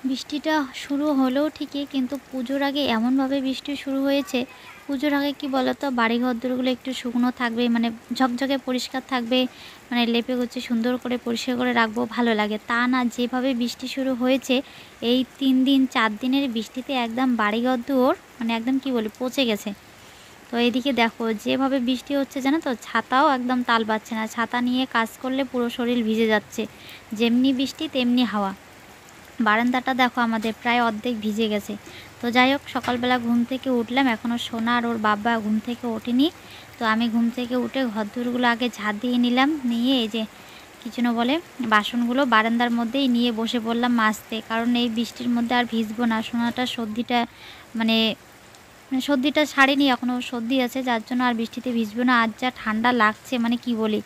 বৃষ্টিটা শুরু হলেও ঠিকই, কিন্তু পুজোর আগে এমনভাবে বৃষ্টি শুরু হয়েছে। পুজোর আগে কি বলতো, বাড়িঘরদোরগুলো একটু শুকনো থাকবে, মানে ঝকঝকে পরিষ্কার থাকবে, মানে লেপে গুছে সুন্দর করে পরিষ্কার করে রাখবো, ভালো লাগে। তা না, যেভাবে বৃষ্টি শুরু হয়েছে এই 3 দিন 4 দিনের বৃষ্টিতে একদম বাড়িঘরদোর মানে একদম কি বলি পচে গেছে। তো এইদিকে দেখো যেভাবে বৃষ্টি হচ্ছে, জানো তো, ছাতাও একদম তাল পাচ্ছে না। ছাতা নিয়ে কাজ করলে পুরো শরীর ভিজে যাচ্ছে, যেমনি বৃষ্টি তেমনি হাওয়া। বারান্দাটা দেখো আমাদের প্রায় অর্ধেক ভিজে গেছে। তো যাই হোক, সকালবেলা ঘুম থেকে উঠলাম, এখনও সোনা আর ওর বাবা ঘুম থেকে ওঠেনি। তো আমি ঘুম থেকে উঠে ঘরদোরগুলো আগে ঝাড় দিয়ে নিলাম, নিয়ে এই যে কি যেন বলে বাসনগুলো বারান্দার মধ্যেই নিয়ে বসে পড়লাম মাজতে। কারণ এই বৃষ্টির মধ্যে আর ভিজবো না। সোনাটার সর্দিটা মানে সর্দিটা ছাড়েনি, এখনও সর্দি আছে, যার জন্য আর বৃষ্টিতে ভিজবো না। আজ যা ঠান্ডা লাগছে মানে কি বলি।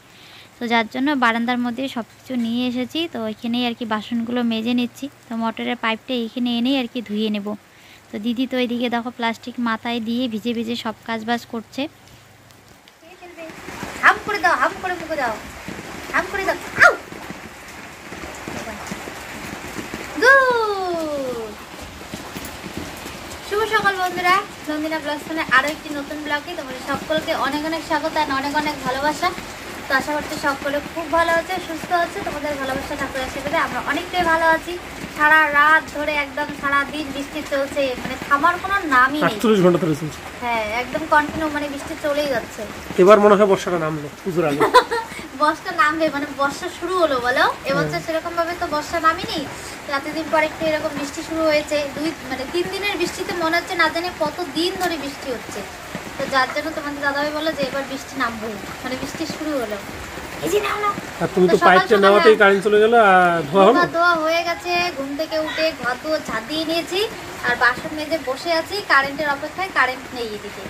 তো যার জন্য বারান্দার মধ্যে সব কিছু নিয়ে এসেছি। তো এখানেই আর কি বাসনগুলো মেজে নিচ্ছি। তো মোটরের পাইপটা এইখানে এনেই আর কি ধুয়ে নেব। তো দিদি তো এদিকে দেখো প্লাস্টিক মাথায় দিয়ে ভিজে ভিজে সব কাজ বাজ করছে। হাম করে দাও, হাম করে মুখে দাও, হাম করে দাও। শুভ সকাল বন্ধুরা, নন্দিনা ব্লগ চ্যানেলে আরও একটি নতুন ব্লগে তোমাদের সকলকে অনেক অনেক স্বাগত আর অনেক অনেক ভালোবাসা। তো আশা করছি সকলে খুব ভালো আছে, সুস্থ আছে। তোমাদের ভালোবাসা ঠাকুর আশীর্বাদে আমরা অনেকটাই ভালো আছি। সারা রাত ধরে একদম সারা দিন বৃষ্টি চলছে, মানে থামার কোনো নামই নেই। 48 ঘন্টা ধরে চলছে। হ্যাঁ, একদম কন্টিনিউ, মানে বৃষ্টি চলেই যাচ্ছে। এবার মনে হয় বর্ষাটা নামলো পুজোর আগে। বর্ষা নামবে, মানে বর্ষা শুরু হলো বলো। এবছর সেরকম ভাবে তো বর্ষা নামেনি। এতদিন পর একটু এরকম বৃষ্টি শুরু হয়েছে। 3 দিনের বৃষ্টিতে মনে হচ্ছে না জানি কত দিন ধরে বৃষ্টি হচ্ছে। তো যার জন্য তোমাদের দাদাভাই বললো যে এবার বৃষ্টি নামবে, মানে বৃষ্টি শুরু হলো। এই যে নাও না, তুমি তো পাইপটা নামাতেই কারেন্ট চলে গেল, ধোয়া হয়ে গেছে। ঘুম থেকে উঠে ঘর দুয়ার ঝাড় দিয়ে নিয়েছি আর বাসন মেজে বসে আছি কারেন্টের অপেক্ষায়। কারেন্ট নেই এদিকে,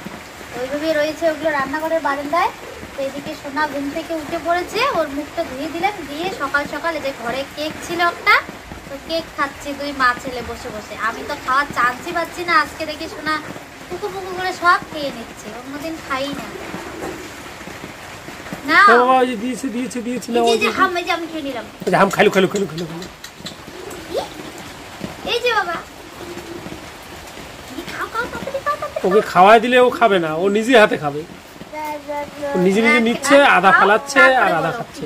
ওইভাবেই রয়েছে ওগুলো রান্নাঘরের বারান্দায়। তো এদিকে সোনা ঘুম থেকে উঠে পড়েছে, ওর মুখটা ধুয়ে দিলাম, দিয়ে সকাল সকাল এই যে ঘরে কেক ছিল একটা, তো কেক খাচ্ছি 2 মা ছেলে বসে বসে। আমি তো খাওয়ার চান্সই পাচ্ছি না। আজকে দেখি সোনা পুকু পুকু করে সব খেয়ে নিচ্ছে, অন্যদিন খাই না। না বাবা, ওই যে দিয়েছে না, ওই যে হাম, এই যে আমি খেয়ে নিলাম। এই যে হাম খাইলো। এই যে বাবা, ওকে খাওয়াই দিলে ও খাবে না, ও নিজে হাতে খাবে। ও নিজে নিচ্ছে, আধা ফালাচ্ছে আর আধা খাচ্ছে।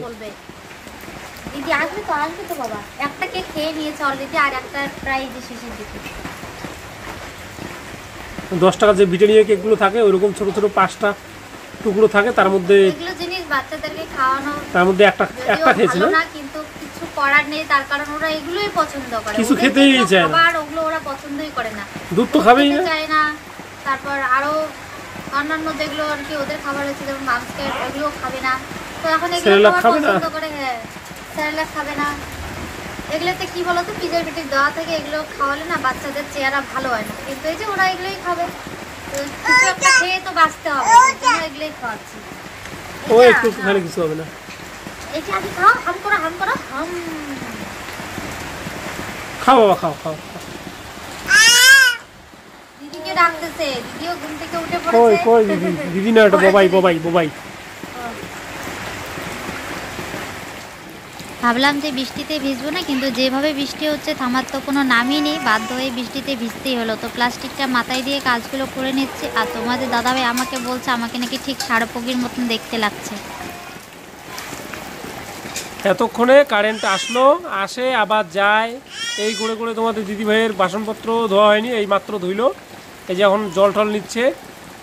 দিদি আসবে তো বাবা। একটা কেক খেয়ে নিয়েছে অলরেডি, আর একটা প্রায় যে শেষের দিকে। 10 টাকা যে ব্রিটানিয়া কেকগুলো থাকে ওইরকম ছোট ছোট 5টা টুকরো থাকে, তার মধ্যে এগুলো জিনিস বাচ্চাদেরকে খাওয়ানো, তার মধ্যে একটা খেয়েছি না, কিন্তু কিছু করার নেই। তার কারণ ওরা এগুলোই পছন্দ করে, কিছু খেতেই চায় না। আবার ওগুলো ওরা পছন্দই করে না, দুধ তো খাবেই না, চায় না। তারপর আরো অন্যান্য যেগুলো আর কি ওদের খাবার হচ্ছে, যেমন মাংসের, ওগুলো খাবে না। তো এখন এগুলো পছন্দ করে। হ্যাঁ, স্যারেলাক খাবে না। এগুলোতে কি বলতো, প্রিজারভেটিভ দেওয়া থেকে, এগুলো খাওয়ালে না বাচ্চাদের চেহারা ভালো হয় না। কিন্তু এই যে ওরা এগুলোই খাবে, কিছু একটা খেয়ে তো বাঁচতে হবে, এগুলোই খাওয়াচ্ছি। ও একটু খালি কিছু হবে না। এই যে আগে খাও, হাম করো হাম। খাও বাবা, খাও। দিদিকে ডাকতেছে, দিদিও ঘুম থেকে উঠে পড়েছে। কই দিদি না, এটা বাবাই। ভাবলাম যে বৃষ্টিতে ভিজবো না, কিন্তু যেভাবে বৃষ্টি হচ্ছে থামার তো কোনো নামই নেই। বাধ্য হয়ে বৃষ্টিতে ভিজতেই হলো। তো প্লাস্টিকটা মাথায় দিয়ে কাজগুলো করে নিচ্ছে। আর তোমাদের দাদাভাই আমাকে বলছে আমাকে নাকি ঠিক সারপগির মতন দেখতে লাগছে। এতক্ষণে কারেন্ট আসে আবার যায়, এই করে তোমাদের দিদিভাইয়ের বাসনপত্র ধোয়া হয়নি, এই মাত্র ধুইলো। এই যে এখন জল টল নিচ্ছে,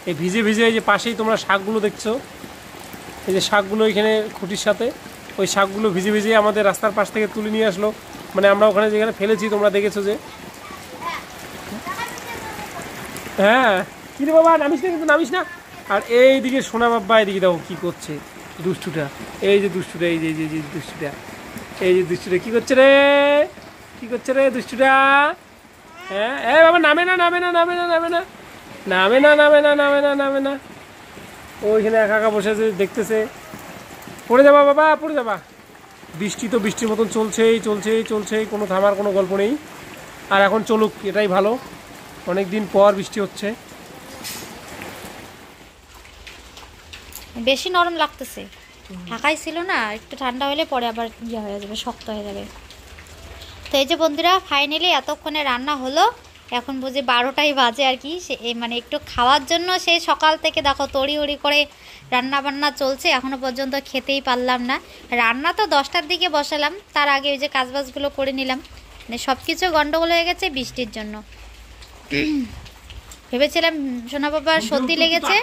এই ভিজে এই যে পাশেই তোমরা শাকগুলো দেখছো, এই যে শাকগুলো এখানে খুঁটির সাথে, ওই শাকগুলো ভিজে আমাদের রাস্তার পাশ থেকে তুলে নিয়ে আসলো। মানে আমরা ওখানে যেখানে ফেলেছি তোমরা দেখেছো যে। হ্যাঁ, কি রে বাবা, নামিস না, কিন্তু নামিস না। আর এইদিকে সোনা বাবা এদিকে দেখো কি করছে, দুষ্টুটা। এই যে দুষ্টুটা, এই যে দুষ্টুটা কি করছে রে দুষ্টুটা। হ্যাঁ, এই বাবা নামে না। ওইখানে একা বসে দেখতেছে। পড়ে যাবা বাবা, পড়ে যাবা। বৃষ্টি তো বৃষ্টির মতন চলছেই, কোনো থামার কোনো গল্প নেই। আর এখন চলুক, এটাই ভালো, অনেক দিন পর বৃষ্টি হচ্ছে। বেশি নরম লাগতেছে, ঢাকাই ছিল না, একটু ঠান্ডা হলে পরে আবার ইয়ে হয়ে যাবে, শক্ত হয়ে যাবে। তো এই যে বন্ধুরা ফাইনালি এতক্ষণে রান্না হলো, এখন বুঝি 12টাই বাজে আর কি। সে মানে একটু খাওয়ার জন্য সেই সকাল থেকে দেখো তড়িঘড়ি করে রান্না বান্না চলছে, এখনও পর্যন্ত খেতেই পারলাম না। রান্না তো 10টার দিকে বসালাম, তার আগে ওই যে কাজবাজগুলো করে নিলাম। মানে সব কিছু গন্ডগোল হয়ে গেছে বৃষ্টির জন্য। ভেবেছিলাম সোনা বাবার সর্দি লেগেছে।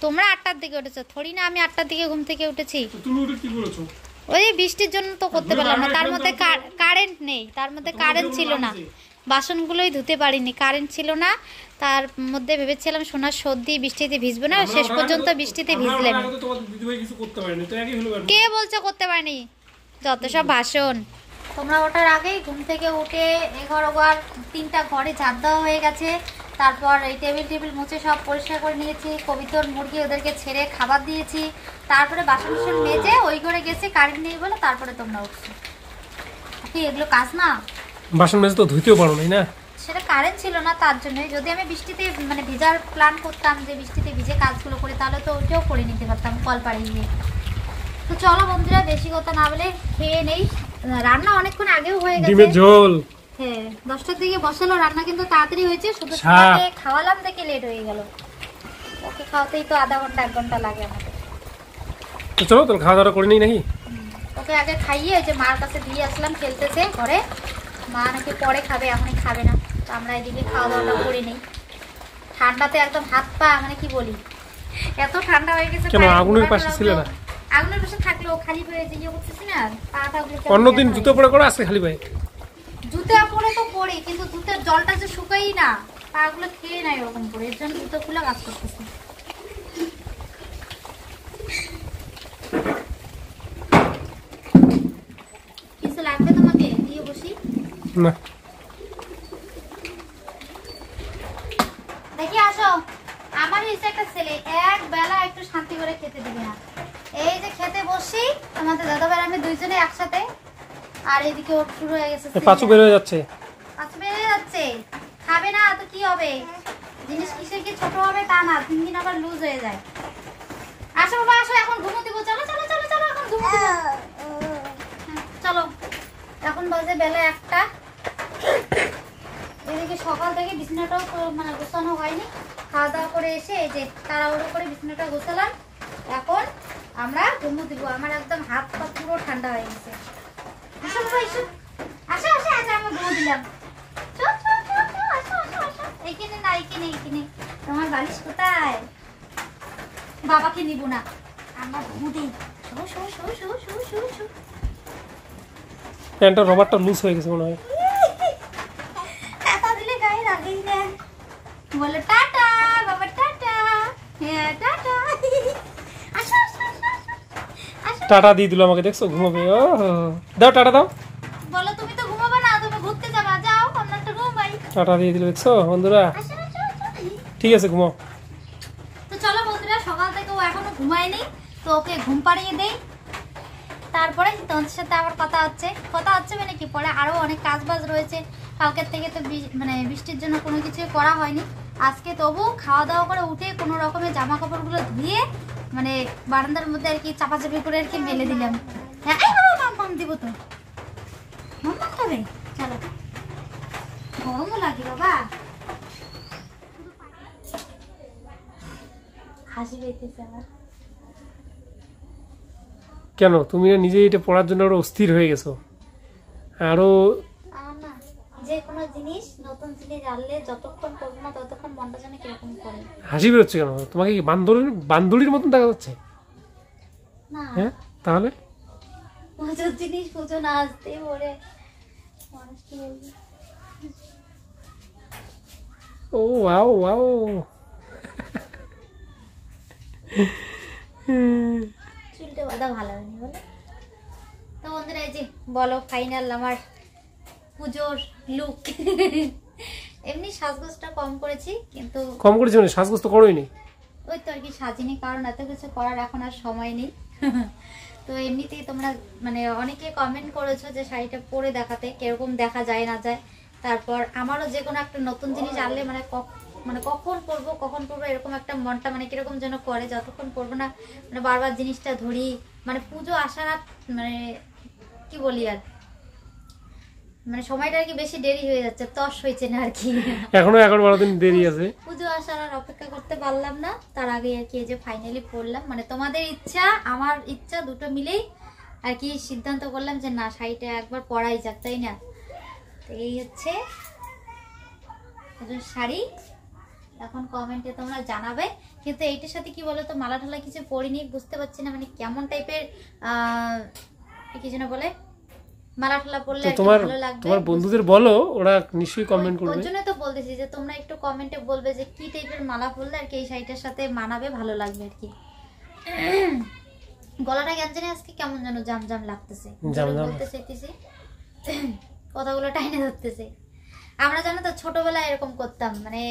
তোমরা 8টার দিকে উঠেছো, থোড়ি না আমি 8টার দিকে ঘুম থেকে উঠেছি। ওই বৃষ্টির জন্য তো করতে পারলাম না, তার মধ্যে কারেন্ট নেই, তার মধ্যে কারেন্ট ছিল না, বাসনগুলোই ধুতে পারিনি, কারেন্ট ছিল না। তার মধ্যে ভেবেছিলাম সোনার সর্দি, বৃষ্টিতে ভিজবে না, শেষ পর্যন্ত বৃষ্টিতে ভিজলেন। কে বলছে করতে পারেনি? যত সব ভাষণ। তোমরা ওঠার আগেই ঘুম থেকে উঠে এঘর ওঘর 3টা ঘরে ঝাড় দেওয়া হয়ে গেছে। তারপর এই টেবিল মুছে সব পরিষ্কার করে নিয়েছি, কবিতর মুরগি ওদেরকে ছেড়ে খাবার দিয়েছি। তারপরে বাসন বাসন মেজে ওই ঘরে গেছি, কারেন্ট নেই বলে তারপরে তোমরা উঠছো। কি এগুলো কাজ না? বাসন মেজে তো ধুইতেও পারো না। সেটা কারেন্ট ছিল না, তার জন্য। যদি আমি বৃষ্টিতে মানে ভিজার প্ল্যান করতাম, যে বৃষ্টিতে ভিজে কাজগুলো করি, তাহলে তো ওইটাও করে নিতে পারতাম কল পাড়ে গিয়ে। তো চলো বন্ধুরা, বেশি কথা না বলে খেয়ে নেই। রান্না অনেকক্ষণ আগেও হয়ে গেছে। ডিমের ঝোল হ্যাঁ 10টার দিকে বসালো, রান্না কিন্তু তাড়াতাড়ি হয়েছে, শুধু সোনাকে খাওয়ালাম দেখে লেট হয়ে গেল। ওকে খাওয়াতেই তো আধা ঘন্টা 1 ঘন্টা লাগে আমাদের। তো চলো তাহলে খাওয়া দাওয়া করে নিই নাকি? ওকে আগে খাইয়ে ওই যে মার কাছে দিয়ে আসলাম, খেলতেছে ঘরে। মা নাকি পরে খাবে, এখনই খাবে না। তো আমরা এদিকে খাওয়া দাওয়াটা করে নিই। ঠান্ডাতে একদম হাত পা মানে কি বলি, এত ঠান্ডা হয়ে গেছে। কেন আগুনের পাশে ছিল না? আগুনের পাশে থাকলেও খালি পায়ে যে ইয়ে করতেছি না, পাটা গুলো অন্যদিন জুতো পরে করে আসছে খালি পায়ে। জুতো পরে তো পরে, কিন্তু জুতোর জলটা যে শুকাই না, পাগুলো খেয়ে নাই ওরকম করে, এর জন্য জুতো খুলে কাজ করতেছি। কিছু লাগবে তোমাকে দিয়ে বসি না? দেখি আসো। আমার হচ্ছে একটা ছেলে, এক বেলা একটু শান্তি করে খেতে দিবে না। এই যে খেতে বসি, আমাদের দাদা ভাই আমি দুইজনে একসাথে, আর এদিকে ওর শুরু হয়ে গেছে, পাঁচু বের হয়ে যাচ্ছে। পাঁচু বের হয়ে যাচ্ছে, খাবে না তো কি হবে? জিনিস কিসের কি ছোট হবে তা না, 3 দিন আবার লুজ হয়ে যায়। আসো বাবা আসো, এখন ঘুমো দিব। চলো চলো চলো চলো, এখন ঘুমো দিব। চলো, এখন বাজে বেলা 1টা। এদিকে সকাল থেকে বিছানাটাও মানে গোছানো হয়নি। খাওয়া দাওয়া করে এসে এই যে তাড়াহুড়ো করে বিছানাটা গোছালাম। এখন আমরা ঘুমো দিব। আমার একদম হাত পা পুরো ঠান্ডা হয়ে গেছে। আসো বাবা এসো, আসো আসো আসো, আমি ঘুমো দিলাম। চল চল চল চল, আসো আসো আসো। এইখানে না, এইখানে। তোমার বালিশ কোথায়? বাবাকে নিব না, আমরা ঘুমো দিই। Show show show show show show show. প্যান্টের রবারটা লুজ হয়ে গেছে মনে হয়। বলো টাটা বাবা, টাটা। হ্যাঁ টাটা। আসো আসো আসো। টাটা দিয়ে দিল আমাকে, দেখছো ঘুমাবে। ও দাও টাটা দাও। বলো তুমি তো ঘুমাবে না, তুমি ঘুরতে যাবা, যাও আমরা তো ঘুমাই। টাটা দিয়ে দিল, দেখছো বন্ধুরা। ঠিক আছে ঘুমাও। তো চলো বন্ধুরা, সকাল থেকে ও এখনো ঘুমায়নি, তো ওকে ঘুম পাড়িয়ে দেই। তারপরে তোমাদের সাথে আবার কথা হচ্ছে মানে কি, পরে আরো অনেক কাজ বাজ রয়েছে। কালকের থেকে তো মানে বৃষ্টির জন্য কোনো কিছু করা হয়নি। আজকে তবু খাওয়া দাওয়া করে উঠে কোনো রকমের জামা কাপড়গুলো ধুয়ে মানে বারান্দার মধ্যে আর কি চাপাচাপি করে আর কি মেলে দিলাম। হ্যাঁ মাম দিব তো, মাম খাবে। চলো, গরমও লাগে বাবা, হাসি পেতেছে আমার। কেন তুমি নিজে এটা পড়ার জন্য আরো অস্থির হয়ে গেছো? আরো না, যে কোনো জিনিস নতুন জিনিস জানলে যতক্ষণ করবো না ততক্ষণ মনটা যেন কিরকম করে। হাসি বেরোচ্ছে কেন? তোমাকে কি বান্দরির মতন দেখা যাচ্ছে? না হ্যাঁ তাহলে পুজোর জিনিস পুজো না আসতে পরে মানুষ কি বলবে। ও ওয়াও ওয়াও। চুলটা বাঁধা ভালো হয়নি বলে। তো বন্ধুরা এই যে বলো ফাইনাল আমার পুজোর লুক। এমনি সাজগোজটা কম করেছি, কিন্তু কম করেছি মানে সাজগোজ তো করোই নি। ওই তো আর কি সাজিনি, কারণ এত কিছু করার এখন আর সময় নেই। তো এমনিতেই তোমরা মানে অনেকে কমেন্ট করেছো যে শাড়িটা পরে দেখাতে কিরকম দেখা যায় না যায়। তারপর আমারও যে কোনো একটা নতুন জিনিস আনলে মানে কখন পরবো এরকম একটা মনটা মানে কিরকম যেন করে, যতক্ষণ পরবো না মানে বারবার জিনিসটা ধরি। মানে পুজো আসা না মানে কি বলি আর, মানে সময়টা আর কি বেশি দেরি হয়ে যাচ্ছে, তস হয়েছে না আর কি। এখনো 11-12 দিন দেরি আছে। পুজো আসার আর অপেক্ষা করতে পারলাম না, তার আগে আর কি এই যে ফাইনালি পড়লাম, মানে তোমাদের ইচ্ছা আমার ইচ্ছা দুটো মিলেই আর কি সিদ্ধান্ত করলাম যে না শাড়িটা একবার পরাই যাক, তাই না? তো এই হচ্ছে শাড়ি। এখন কমেন্টে তোমরা জানাবে, কিন্তু এইটার সাথে কি বলো তো মালা ঠালা কিছু পরিনি, বুঝতে পারছি না মানে কেমন টাইপের কি যেন বলে মালা ঠালা পরলে ভালো লাগবে। তোমার বন্ধুদের বলো, ওরা নিশ্চয়ই কমেন্ট করবে। ওর জন্য তো বলতেছি যে তোমরা একটু কমেন্টে বলবে যে কি টাইপের মালা পরলে আর কি এই শাড়িটার সাথে মানাবে, ভালো লাগবে আর কি। গলাটা কেন জানি আজকে কেমন যেন জাম জাম লাগতেছে, বলতে চাইতেছি কথাগুলো টাইনে ধরতেছে। আমরা জানো তো ছোটবেলায় এরকম করতাম, মানে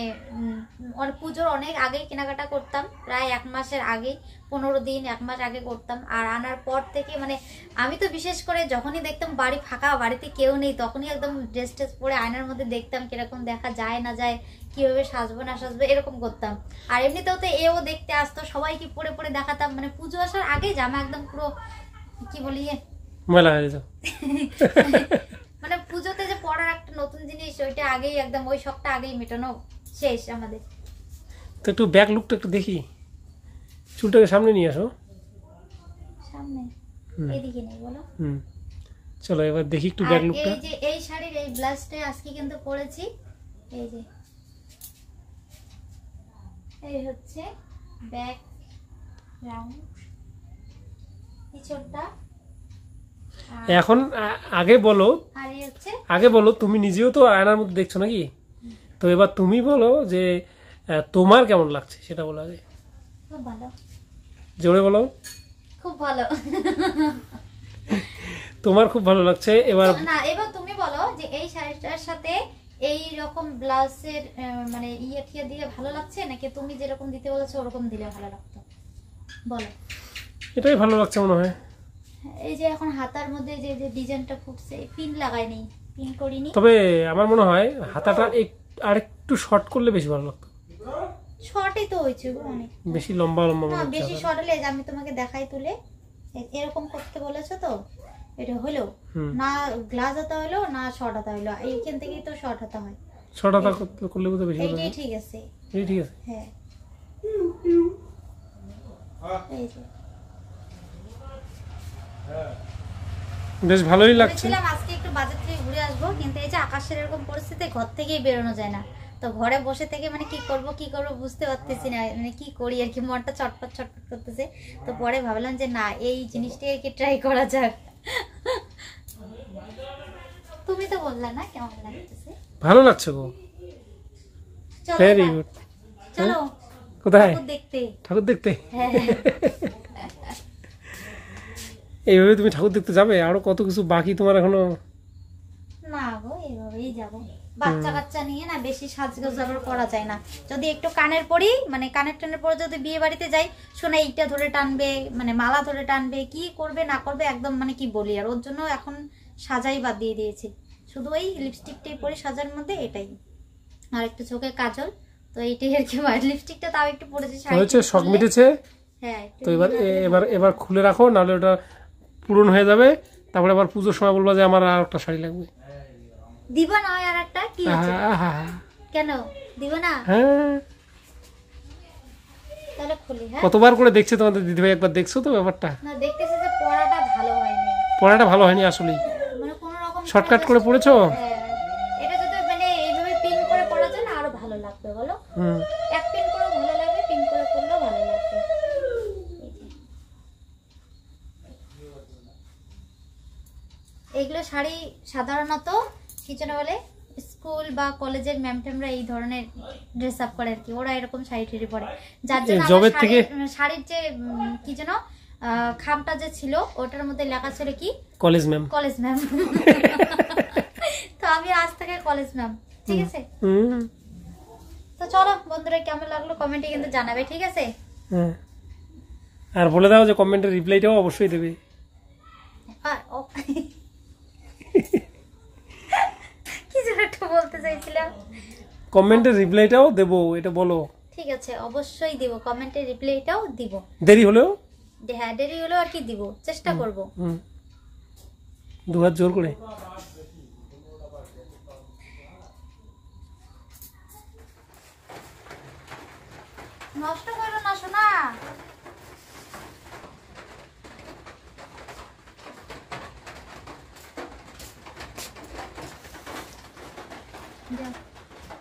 পুজোর অনেক আগেই কেনাকাটা করতাম, প্রায় 1 মাসের আগে, 15 দিন 1 মাস আগে করতাম। আর আনার পর থেকে মানে আমি তো বিশেষ করে যখনই দেখতাম বাড়ি ফাঁকা, বাড়িতে কেউ নেই, তখনই একদম ড্রেস ট্রেস পরে আয়নার মধ্যে দেখতাম কিরকম দেখা যায় না যায়, কিভাবে সাজবো না সাজবো এরকম করতাম। আর এমনিতেও তো এও দেখতে আসতো, সবাইকে পরে পরে দেখাতাম, মানে পুজো আসার আগে জামা একদম পুরো কি বলি মেলা হয়ে যেত। মানে পুজোতে যে পড়ার একটা নতুন জিনিস, ওইটা আগেই একদম ওই শখটা আগেই মেটানো শেষ আমাদের। তো একটু ব্যাক লুকটা একটু দেখি, চুলটাকে সামনে নিয়ে আসো, সামনে এদিকে নেই বলো। চলো এবার দেখি একটু ব্যাক লুকটা। এই যে এই শাড়ির এই ব্লাউজটা আজকে কিন্তু পরেছি, এই যে এই হচ্ছে ব্যাক রাউন্ড পিছনটা। এখন আগে বলো, আর এই হচ্ছে আগে বলো তুমি নিজেও তো আয়নার মধ্যে দেখছো নাকি, তো এবার তুমি বলো যে তোমার কেমন লাগছে সেটা বলো আগে। খুব ভালো, জোরে বলো। খুব ভালো। তোমার খুব ভালো লাগছে। এবার না, এবার তুমি বলো যে এই শাড়িটার সাথে এই রকম ব্লাউজের মানে ইয়ে টিয়ে দিয়ে ভালো লাগছে, নাকি তুমি যেরকম দিতে বলেছো ওরকম দিলে ভালো লাগতো, বলো। এটাই ভালো লাগছে মনে হয়। এই যে এখন হাতার মধ্যে যে যে ডিজাইনটা ফুটছে, পিন লাগাইনি, পিন করিনি, তবে আমার মনে হয় হাতাটা আরেকটু শর্ট করলে বেশি ভালো লাগতো। শর্টই তো হয়েছে অনেক, বেশি লম্বা লম্বা না মনে হচ্ছে। বেশি শর্ট হলে আমি তোমাকে দেখাই তুলে এরকম করতে বলেছো তো, এটা হলো না গ্লাস হাতা হলো না শর্ট হাতা হলো, এইখান থেকেই তো শর্ট হাতা হয়। শর্ট হাতা করলে বোধ বেশি ভালো এইটাই ঠিক আছে, এই ঠিক আছে। হ্যাঁ এই যে বেশ ভালোই লাগছে। বলেছিলাম আজকে একটু বাজার থেকে ঘুরে আসবো, কিন্তু এই যে আকাশের এরকম পরিস্থিতি ঘর থেকেই বেরোনো যায় না, তো ঘরে বসে থেকে মানে কি করব বুঝতে পারতেছি না, মানে কি করি আর কি, মনটা চটপট চটপট করতেছে। তো পরে ভাবলাম যে না এই জিনিসটাই আর কি ট্রাই করা যাক। তুমি তো বললা না কেমন লাগতেছে, ভালো লাগছে গো, চলো ভেরি গুড। চলো কোথায় দেখতে, ঠাকুর দেখতে? হ্যাঁ এইভাবে তুমি ঠাকুর দেখতে যাবে? আরো কত কিছু বাকি তোমার এখনো। না গো এইভাবেই যাবো, বাচ্চা কাচ্চা নিয়ে না বেশি সাজগোজ আবার করা যায় না। যদি একটু কানের পরি, মানে কানের টানের পরে যদি বিয়ে বাড়িতে যাই, শোনা এইটা ধরে টানবে, মানে মালা ধরে টানবে, কি করবে না করবে একদম মানে কি বলি। আর ওর জন্য এখন সাজাই বাদ দিয়ে দিয়েছি, শুধু ওই লিপস্টিকটাই পরি সাজার মধ্যে, এটাই, আর একটু চোখে কাজল, তো এইটাই আর কি। লিপস্টিকটা তাও একটু পরেছি, হয়েছে, শখ মিটেছে। হ্যাঁ তো এবার খুলে রাখো, নাহলে ওটা পূরণ হয়ে যাবে। তারপরে আবার পুজোর সময় বলবা যে আমার আর একটা শাড়ি লাগবে। দিব না আর একটা কি আছে, কেন দিব না? হ্যাঁ তাহলে খুলি। হ্যাঁ কতবার করে দেখছে তোমাদের দিদিভাই, একবার দেখছো তো ব্যাপারটা? না, দেখতেছে যে পড়াটা ভালো হয়নি, পড়াটা ভালো হয়নি আসলে, মানে কোনো রকম শর্টকাট করে পড়েছো। এটা যদি মানে এইভাবে পিন করে পড়া যায় না আরো ভালো লাগবে, বলো। এক পিন করে ভালো লাগবে, পিন করে পড়লেও ভালো লাগবে। এইগুলো শাড়ি সাধারণত কি যেন বলে স্কুল বা কলেজের ম্যামটেমরা এই ধরনের ড্রেস আপ করে আর কি, ওরা এরকম শাড়ি ঠাড়ি পরে, যার জন্য শাড়ির যে কি যেন খামটা যে ছিল ওটার মধ্যে লেখা ছিল কি কলেজ ম্যাম, কলেজ ম্যাম। তো আমি আজ থেকে কলেজ ম্যাম, ঠিক আছে। তো চলো বন্ধুরা, কেমন লাগলো কমেন্টে কিন্তু জানাবে, ঠিক আছে। আর বলে দাও যে কমেন্টের রিপ্লাইটাও অবশ্যই দেবে। কি যেন একটু বলতে চাইছিলাম, কমেন্টের রিপ্লাইটাও দেবো, এটা বলো। ঠিক আছে অবশ্যই দিব, কমেন্টের রিপ্লাইটাও দিব, দেরি হলেও। হ্যাঁ দেরি হলেও আর কি দিব, চেষ্টা করব। দুহাত জোর করে নষ্ট করো না শোনা।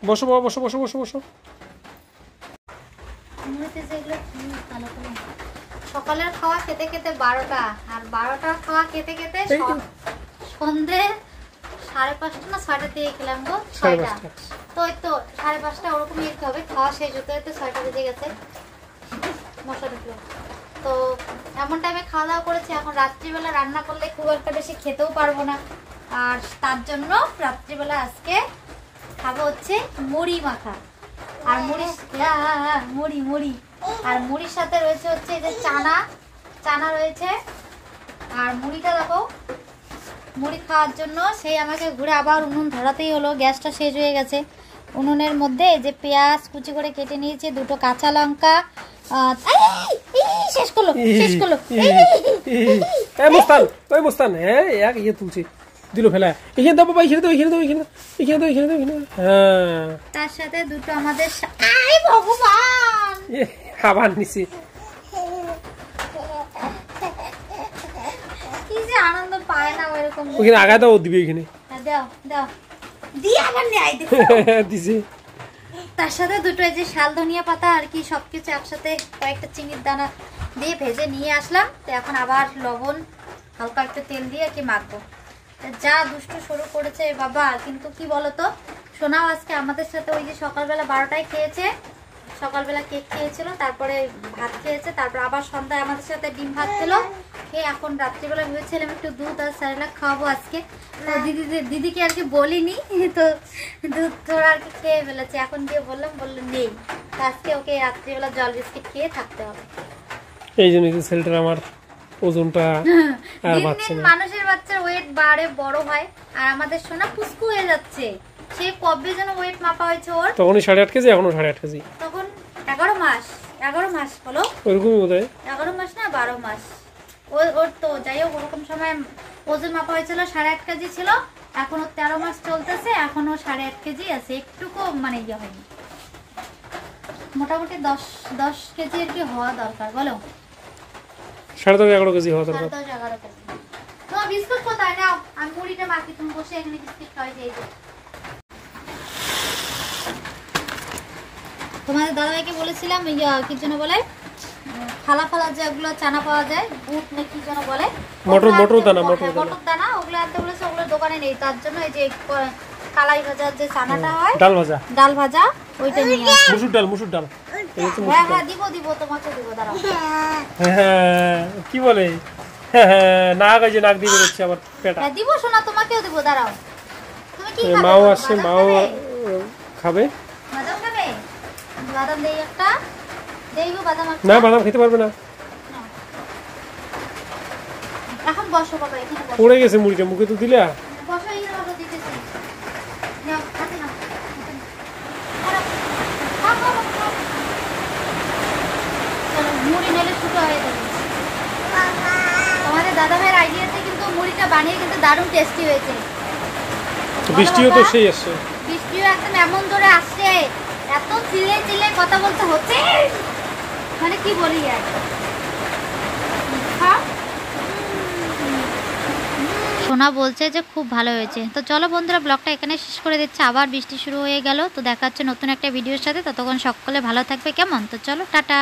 বসো বাবা, বসো বসো বসো বসো। সকালের খাওয়া খেতে খেতে 12টা, আর 12টার খাওয়া খেতে খেতে সন্ধে 5:30 না 6টা দিয়ে খেলাম গো। 6টা তো ওই তো 5:30 ওরকমই যেতে হবে। খাওয়া শেষ হতে হতে 6টা বেজে গেছে। মশলা ঢুকলো তো এমন টাইমে খাওয়া দাওয়া করেছি। এখন রাত্রিবেলা রান্না করলে খুব একটা বেশি খেতেও পারবো না, আর তার জন্য রাত্রিবেলা আজকে খাবো হচ্ছে মুড়ি মাখা। আর মুড়ি মুড়ি আর মুড়ির সাথে রয়েছে হচ্ছে এই যে চানা রয়েছে। আর মুড়িটা দেখো, মুড়ি খাওয়ার জন্য সেই আমাকে ঘুরে আবার উনুন ধরাতেই হলো। গ্যাসটা শেষ হয়ে গেছে। উনুনের মধ্যে এই যে পেঁয়াজ কুচি করে কেটে নিয়েছি, 2টো কাঁচা লঙ্কা। শেষ করলো ওই মোস্তান, হ্যাঁ এক ইয়ে তুলছে, দিল ফেলা। এখানে দাও বাবা, এখানে দাও, এখানে দাও, এখানে দাও, এখানে দাও, এখানে দাও, এখানে দাও। হ্যাঁ, তার সাথে 2টো আমাদের ভগবান আবার নিচে কি যে আনন্দ পায় না ওইরকম। ওখানে আগায় দাও, দিবে এখানে। দাও দাও দিয়ে আবার নেয় দিছে। তার সাথে 2টো এই যে শাল ধনিয়া পাতা আর কি সবকিছু একসাথে কয়েকটা চিনির দানা দিয়ে ভেজে নিয়ে আসলাম। তো এখন আবার লবণ হালকা একটু তেল দিয়ে আর কি মাখবো। যা দুষ্টু শুরু করেছে বাবা। কিন্তু কি বলতো, সোনাও আজকে আমাদের সাথে ওই যে সকালবেলা 12টায় খেয়েছে, সকালবেলা কেক খেয়েছিল, তারপরে ভাত খেয়েছে, তারপর আবার সন্ধ্যায় আমাদের সাথে ডিম ভাত খেলো। খেয়ে এখন রাত্রিবেলা ভেবেছিলাম একটু দুধ আর স্যারেলাক খাওয়াবো আজকে। তো দিদিকে আর কি বলিনি, তো দুধ থোড়া আর কি খেয়ে ফেলেছে। এখন গিয়ে বললো নেই, আজকে ওকে রাত্রিবেলা জল বিস্কিট খেয়ে থাকতে হবে। এই জন্য ছেলেটার আমার ওজনটা আর বাড়ছে না। মানুষের বাচ্চার ওয়েট বাড়ে বড় হয়, আর আমাদের সোনা পুস্কু হয়ে যাচ্ছে। সে কবে যেন ওয়েট মাপা হয়েছে ওর, তখনই 8.5 কেজি, এখনো 8.5 কেজি। তখন 11 মাস হলো, ওরকমই বোধ হয় 11 মাস না 12 মাস। ওর তো যাই হোক ওরকম সময় ওজন মাপা হয়েছিল 8.5 কেজি ছিল। এখন ওর 13 মাস চলতেছে, এখনো 8.5 কেজি আছে। একটুকু মানে ইয়ে হয়নি, মোটামুটি 10 কেজি আর কি হওয়া দরকার বলো। 10.5-11 কেজি হওয়া দরকার। 10-11 কেজি। তোমার বিস্কুট কোথায় নাও, আমি মুড়িটা মাখি, তুমি বসে এখানে বিস্কুট খাওয়াই দিয়ে। তোমাদের দাদাভাইকে বলেছিলাম কি যেন বলে, ফালা ফালা যেগুলো চানা পাওয়া যায়, বুট না কি যেন বলে, মটর দানা, মটর দানা, ওগুলো আনতে বলেছে। ওগুলো দোকানে নেই, তার জন্য এই যে কালাই ভাজার যে চানাটা হয়, ডাল ভাজা ওইটা নিয়ে আসি। মুসুর ডাল। হ্যাঁ দিব তোমাকে দিব, দাঁড়াও। হ্যাঁ কি বলে, নাক আছে, নাক দিয়ে বেরোচ্ছে আবার পেটা। হ্যাঁ দিব শোনা, তোমাকেও দিব, দাঁড়াও। তুমি কি খাবে? মাও আসছে, মাও খাবে। বাদাম খাবে? বাদাম দেই একটা, দেইগো বাদাম। না বাদাম খেতে পারবে না। এখন বসো বাবা, এখানে বসো। পড়ে গেছে মুড়িটা, মুখে তো দিলা। বসো, এই বাবা দিতেছি। নাও হাতে নাও। চলো, মুড়ি নিলে ছোটো হয়ে যাবে। তোমাদের দাদাভাইয়ের আইডিয়াতে কিন্তু মুড়িটা বানিয়ে কিন্তু দারুণ টেস্টি হয়েছে। বৃষ্টিও তো সেই আসছে, বৃষ্টিও একদম এমন ধরে আসছে, এত চিল্লে কথা বলতে হচ্ছে, মানে কি বলি আর। সোনা বলছে যে খুব ভালো হয়েছে। তো চলো বন্ধুরা, ব্লগটা এখানে শেষ করে দিচ্ছে। আবার বৃষ্টি শুরু হয়ে গেল। তো দেখা হচ্ছে নতুন একটা ভিডিওর সাথে। ততক্ষণ সকলে ভালো থাকবে, কেমন? তো চলো টাটা।